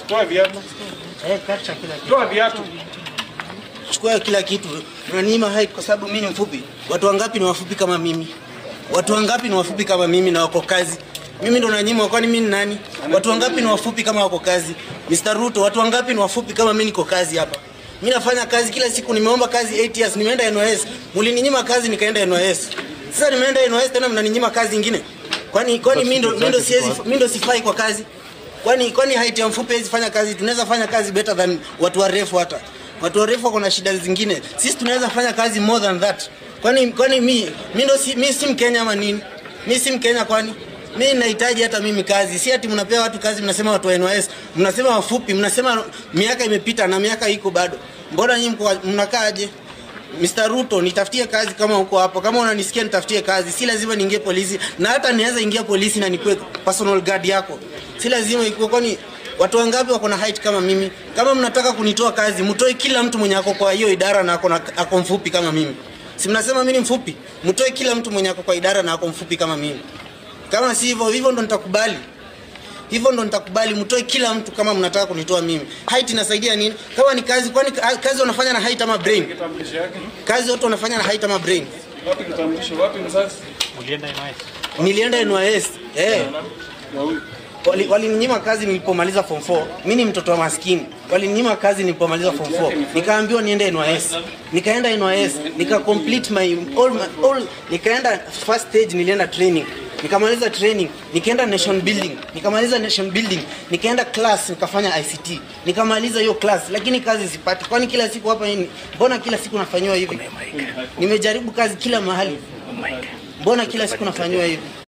Toa viatu. Kacha kila kitu. Toa viatu. Chukua kila kitu. Unaniima height kwa sababu mimi ni mfupi. Watu wangapi ni wafupi kama mimi? Watu wangapi ni wafupi kama mimi na wako kazi? Mimi ndo nanyima, kwani mimi ni nani? Watu wangapi ni wafupi kama wako kazi? Mr. Ruto, watu wangapi ni wafupi kama mimi niko kazi hapa? Mimi nafanya kazi kila siku, nimeomba kazi 8 years, nimeenda NYS. Mulininyima kazi nikaenda NYS. Sasa nimeenda NYS tena mnaninyima kazi nyingine. Kwani mimi ndo sifai kwa kazi? Kwani height ya mfupi hizi fanya kazi? Tunaweza fanya kazi better than watu warefu hata. Watu warefu wako na shida zingine. Sisi tunaweza fanya kazi more than that. Kwani mimi si Mkenya ama nini? Mimi si Mkenya kwani? Mimi nahitaji hata mimi kazi. Si ati mnapea watu kazi mnasema watu wa NYS, mnasema wafupi, mnasema miaka imepita na miaka iko bado. Mbona nyinyi mnakaaje? Mr. Ruto, nitafutie kazi kama uko hapo. Kama unanisikia nitafutie kazi. Si lazima niingie polisi. Na hata niweza ingia polisi na nikuwe personal guard yako. Si lazima ikuwe, kwani watu wangapi wako na height kama mimi? Kama mnataka kunitoa kazi, mtoe kila mtu mwenye ako kwa hiyo idara na ako mfupi kama mimi. Si mnasema mimi ni mfupi? Mtoe kila mtu mwenye ako kwa idara na ako mfupi kama mimi. Kama si hivyo ndo nitakubali. Hivyo ndo nitakubali, mtoe kila mtu kama mnataka kunitoa mimi. Height inasaidia nini? Kama ni kazi, kwani kazi unafanya na height ama brain? Kazi wote unafanya na height ama brain? Wapi kitambulisho? Wapi mzazi? Nilienda NYS. Walininyima kazi nilipomaliza form 4. Mimi ni mtoto wa maskini. Walininyima kazi nilipomaliza form 4. Nikaambiwa niende NYS. Nikaenda NYS, nika complete my all nikaenda first stage, nilienda training. Nikamaliza training, nikaenda nation building. Nikamaliza nation building, nikaenda class nikafanya ICT. Nikamaliza hiyo class, lakini kazi sipati. Kwani kila siku hapa nini? Mbona kila siku nafanywa hivi? Nimejaribu kazi kila mahali. Mbona kila siku nafanywa hivi?